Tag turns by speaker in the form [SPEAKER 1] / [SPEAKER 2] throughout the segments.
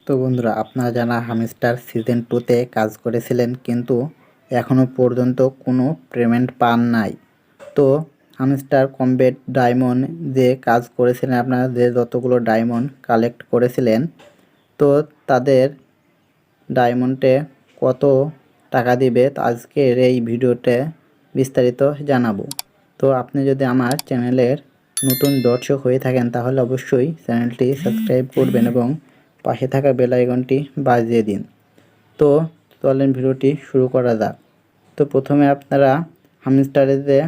[SPEAKER 1] তো বন্ধুরা, আপনারা যারা হামস্টার সিজন 2তে কাজ করেছিলেন কিন্তু এখনও পর্যন্ত কোনো পেমেন্ট পান নাই, তো হামস্টার কমব্যাট ডায়মন্ড যে কাজ করেছিলেন, আপনারা যে যতগুলো ডায়মন্ড কালেক্ট করেছিলেন, তো তাদের ডায়মন্ডে কত টাকা দিবে আজকের এই ভিডিওতে বিস্তারিত জানাবো। তো আপনি যদি আমার চ্যানেলের নতুন দর্শক হয়ে থাকেন তাহলে অবশ্যই চ্যানেলটি সাবস্ক্রাইব করবেন এবং পাশে থাকা বেল আইকনটি বাজিয়ে দিন। তো চলেন ভিডিওটি শুরু করা যাক। তো প্রথমে আপনারা হামস্টারে যে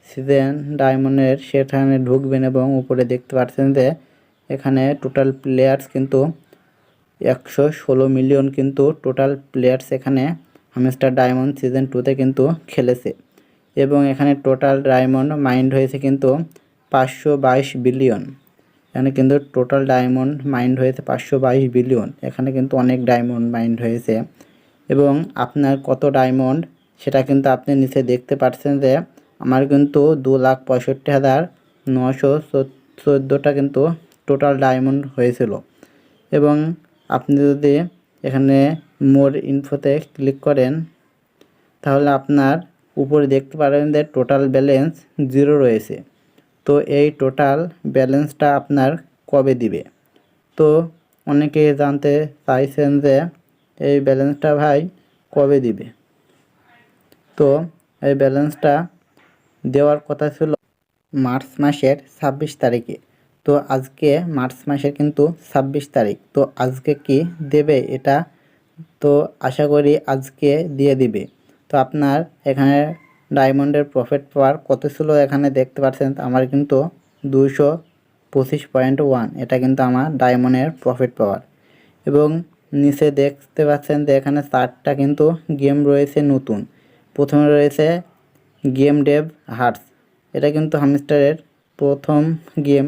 [SPEAKER 1] সিজন ডায়মন্ডের সেখানে ঢুকবেন এবং উপরে দেখতে পাচ্ছেন যে এখানে টোটাল প্লেয়ার্স কিন্তু 116 মিলিয়ন কিন্তু টোটাল প্লেয়ার্স এখানে হামস্টার ডায়মন্ড সিজন 2তে কিন্তু খেলেছে এবং এখানে টোটাল ডায়মন্ড মাইন্ড হয়েছে কিন্তু 522 বিলিয়ন। এখানে কিন্তু টোটাল ডায়মন্ড মাইন্ড হয়েছে 522 বিলিয়ন। এখানে কিন্তু অনেক ডায়মন্ড মাইন্ড হয়েছে এবং আপনার কত ডায়মন্ড সেটা কিন্তু আপনি নিচে দেখতে পাচ্ছেন যে আমার কিন্তু 2,65,914টা কিন্তু টোটাল ডায়মন্ড হয়েছিল। এবং আপনি যদি এখানে মোর ইনফোতে ক্লিক করেন তাহলে আপনার উপরে দেখতে পারেন যে টোটাল ব্যালেন্স 0 রয়েছে। তো এই টোটাল ব্যালেন্সটা আপনার কবে দিবে? তো অনেকে জানতে চাইছেন যে এই ব্যালেন্সটা ভাই কবে দিবে। তো এই ব্যালেন্সটা দেওয়ার কথা ছিল মার্চ মাসের 26 তারিখে। তো আজকে মার্চ মাসের কিন্তু 26 তারিখ। তো আজকে কি দেবে এটা? তো আশা করি আজকে দিয়ে দিবে। তো আপনার এখানে ডায়মন্ডের প্রফিট পাওয়ার কত ছিল এখানে দেখতে পাচ্ছেন, আমার কিন্তু 225.1, এটা কিন্তু আমার ডায়মন্ডের প্রফিট পাওয়ার। এবং নিচে দেখতে পাচ্ছেন যে এখানে 4টা কিন্তু গেম রয়েছে নতুন। প্রথমে রয়েছে গেম ডেভ হার্টস, এটা কিন্তু হামস্টারের প্রথম গেম।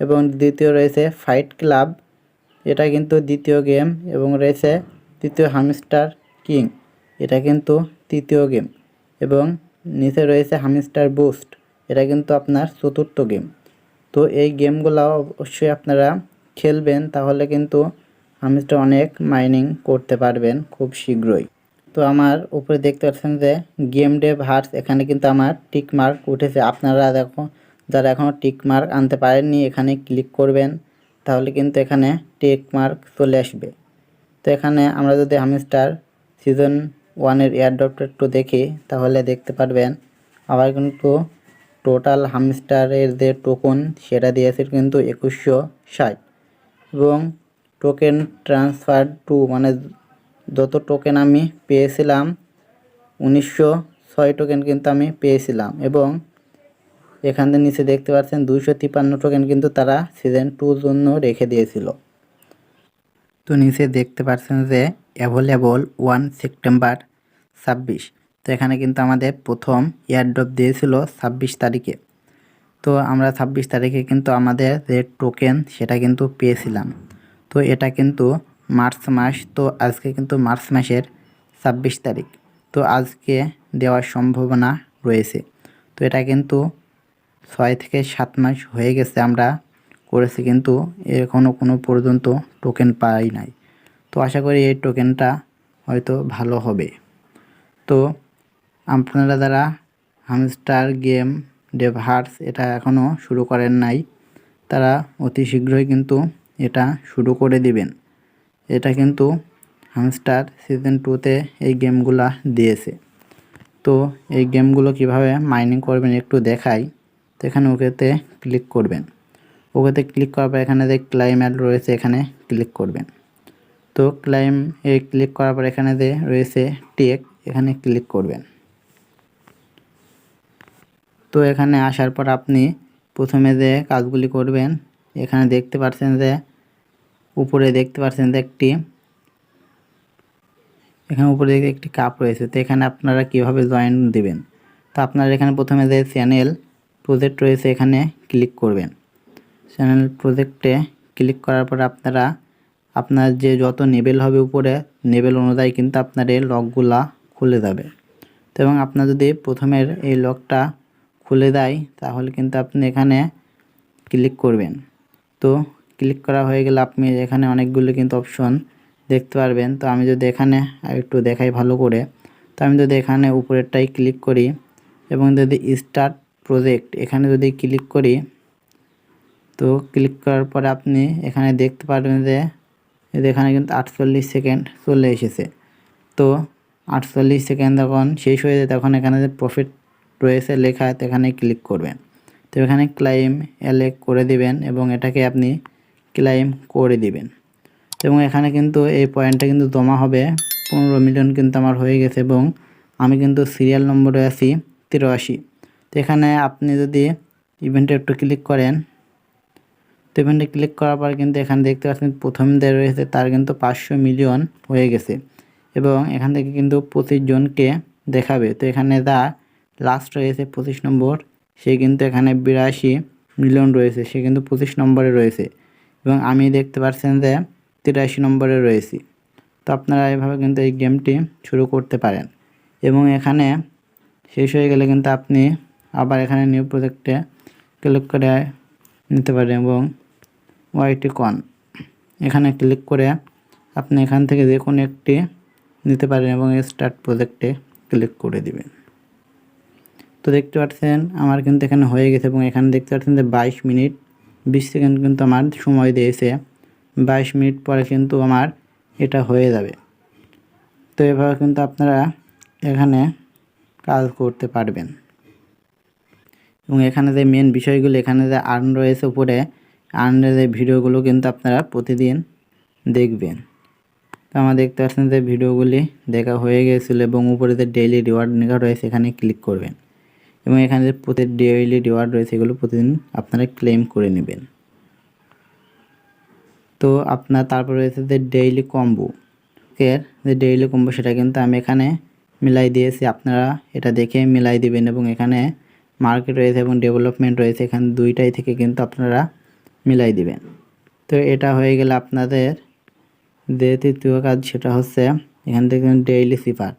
[SPEAKER 1] এবং দ্বিতীয় রয়েছে ফাইট ক্লাব, এটা কিন্তু দ্বিতীয় গেম। এবং রয়েছে তৃতীয় হামস্টার কিং, এটা কিন্তু তৃতীয় গেম। এবং নিচে রয়েছে হামস্টার বুস্ট, এটা কিন্তু আপনার চতুর্থ গেম। তো এই গেমগুলো অবশ্যই আপনারা খেলবেন, তাহলে কিন্তু হামস্টার অনেক মাইনিং করতে পারবেন খুব শীঘ্রই। তো আমার উপরে দেখতে পাচ্ছেন যে গেম ডেভ হার্টস, এখানে কিন্তু আমার টিক মার্ক উঠেছে। আপনারা দেখো যারা এখনও টিক মার্ক আনতে পারেননি এখানে ক্লিক করবেন, তাহলে কিন্তু এখানে টিক মার্ক চলে আসবে। তো এখানে আমরা যদি হামস্টার সিজন 1-এর এয়ারড্রপটা একটু দেখি তাহলে দেখতে পারবেন আবার কিন্তু টোটাল হামস্টারের যে টোকন সেটা দিয়েছে কিন্তু 2160। এবং টোকেন ট্রান্সফার টু মানে যত টোকেন আমি পেয়েছিলাম 1906 টোকেন কিন্তু আমি পেয়েছিলাম। এবং এখানে নিচে দেখতে পাচ্ছেন 253 টোকেন কিন্তু তারা সিজন 2 জন্য রেখে দিয়েছিল। তো নিচে দেখতে পাচ্ছেন যে অ্যাভেলেবল 1 সেপ্টেম্বর 26। তো এখানে কিন্তু আমাদের প্রথম এয়ারড্রপ দিয়েছিল 26 তারিখে। তো আমরা 26 তারিখে কিন্তু আমাদের যে টোকেন সেটা কিন্তু পেয়েছিলাম। তো এটা কিন্তু মার্চ মাস, তো আজকে কিন্তু মার্চ মাসের 26 তারিখ। তো আজকে দেওয়ার সম্ভাবনা রয়েছে। তো এটা কিন্তু 6 থেকে 7 মাস হয়ে গেছে আমরা করেছি, কিন্তু এখনও কোনো পর্যন্ত টোকেন পাই নাই। তো আশা করি এই টোকেনটা হয়তো ভালো হবে। তো আপনারা যারা হামস্টার গেম ডেভ হার্টস এটা এখনও শুরু করেন নাই, তারা অতি শীঘ্রই কিন্তু এটা শুরু করে দিবেন। এটা কিন্তু হামস্টার সিজন 2তে এই গেমগুলা দিয়েছে। তো এই গেমগুলো কিভাবে মাইনিং করবেন একটু দেখাই। তো এখানে ওকেতে ক্লিক করবেন। ওকেতে ক্লিক করার পর এখানে যে ক্লাইম অ্যাড রয়েছে এখানে ক্লিক করবেন। তো ক্লাইম ক্লিক করার পর এখানে যে রয়েছে টেক, এখানে ক্লিক করবেন। তো এখানে আসার পর আপনি প্রথমে যে কাজগুলি করবেন, এখানে দেখতে পাচ্ছেন যে উপরে দেখতে পাচ্ছেন যে এখানে উপরে একটি কাপ রয়েছে। তো এখানে আপনারা কিভাবে জয়েন দিবেন, তো আপনারা এখানে প্রথমে যে চ্যানেল প্রজেক্ট রয়েছে এখানে ক্লিক করবেন। চ্যানেল প্রজেক্টে ক্লিক করার পর আপনারা আপনার যে যত লেভেল হবে উপরে লেভেল অনুযায়ী কিন্তু আপনার এই লকগুলা খুলে যাবে। তো এবং আপনার যদি প্রথমের এই লকটা খুলে দেয় তাহলে কিন্তু আপনি এখানে ক্লিক করবেন। তো ক্লিক করা হয়ে গেলে আপনি এখানে অনেকগুলো কিন্তু অপশন দেখতে পারবেন। তো আমি যদি এখানে একটু দেখাই ভালো করে, তো আমি যদি এখানে উপরেরটাই ক্লিক করি এবং যদি স্টার্ট প্রজেক্ট এখানে যদি ক্লিক করি, তো ক্লিক করার পরে আপনি এখানে দেখতে পারবেন যে এখানে কিন্তু 48 সেকেন্ড চলে এসেছে। তো 48 সেকেন্ড যখন শেষ হয়ে যায় তখন এখানে যে প্রফিট রয়েছে লেখা, তো এখানে ক্লিক করবেন। তো এখানে ক্লাইম এলেক্ট করে দিবেন এবং এটাকে আপনি ক্লাইম করে দিবেন। এবং এখানে কিন্তু এই পয়েন্টটা কিন্তু জমা হবে। 15 মিলিয়ন কিন্তু আমার হয়ে গেছে এবং আমি কিন্তু সিরিয়াল নম্বরে আছি 83। তো এখানে আপনি যদি ইভেন্টে একটু ক্লিক করেন, তো ইভেন্টে ক্লিক করার পর কিন্তু এখানে দেখতে পাচ্ছেন প্রথম যে রয়েছে তার কিন্তু 500 মিলিয়ন হয়ে গেছে এবং এখান থেকে কিন্তু 25 জনকে দেখাবে। তো এখানে যা লাস্ট রয়েছে 25 নম্বর, সে কিন্তু এখানে 82 মিলিয়ন রয়েছে, সে কিন্তু 25 নম্বরে রয়েছে এবং আমি দেখতে পাচ্ছেন যে 83 নম্বরে রয়েছি। তো আপনারা এভাবে কিন্তু এই গেমটি শুরু করতে পারেন এবং এখানে শেষ হয়ে গেলে কিন্তু আপনি আবার এখানে নিউ প্রজেক্টে ক্লিক করে নিতে পারেন এবং ওয়াইটি কন এখানে ক্লিক করে আপনি এখান থেকে যে কোনো একটি নিতে পারেন এবং স্টার্ট প্রজেক্টে ক্লিক করে দিবেন। তো দেখতে পাচ্ছেন আমার কিন্তু এখানে হয়ে গেছে এবং এখানে দেখতে পাচ্ছেন যে 22 মিনিট 20 সেকেন্ড কিন্তু আমার সময় দিয়েছে। 22 মিনিট পরে কিন্তু আমার এটা হয়ে যাবে। তো এভাবে কিন্তু আপনারা এখানে কাজ করতে পারবেন এবং এখানে যে মেন বিষয়গুলো, এখানে যে আর্ন রয়েছে উপরে, আর্নের যে ভিডিওগুলো কিন্তু আপনারা প্রতিদিন দেখবেন। তো আমার দেখতে পাচ্ছেন যে ভিডিওগুলি দেখা হয়ে গিয়েছিলো এবং উপরে যে ডেইলি রিওয়ার্ড লেখা রয়েছে এখানে ক্লিক করবেন এবং এখানে যে প্রতি ডেইলি রিওয়ার্ড রয়েছে এগুলো প্রতিদিন আপনারা ক্লেম করে নেবেন। তো আপনার তারপর রয়েছে যে ডেইলি কম্বো, এর যে ডেইলি কম্বো সেটা কিন্তু আমি এখানে মিলাই দিয়েছি, আপনারা এটা দেখে মিলাই দিবেন এবং এখানে মার্কেট রয়েছে এবং ডেভেলপমেন্ট রয়েছে, এখানে দুইটাই থেকে কিন্তু আপনারা মিলাই দিবেন। তো এটা হয়ে গেলে আপনাদের যে তৃতীয় কাজ সেটা হচ্ছে এখান থেকে ডেইলি সিপার।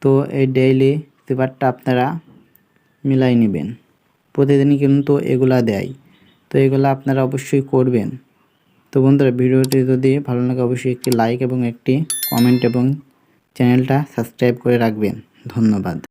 [SPEAKER 1] তো এই ডেইলি সিপারটা আপনারা মিলাই নেবেন, প্রতিদিনই কিন্তু এগুলা দেয়, তো এগুলো আপনারা অবশ্যই করবেন। তো বন্ধুরা ভিডিওটি যদি ভালো লাগে অবশ্যই একটি লাইক এবং একটি কমেন্ট এবং চ্যানেলটা সাবস্ক্রাইব করে রাখবেন। ধন্যবাদ।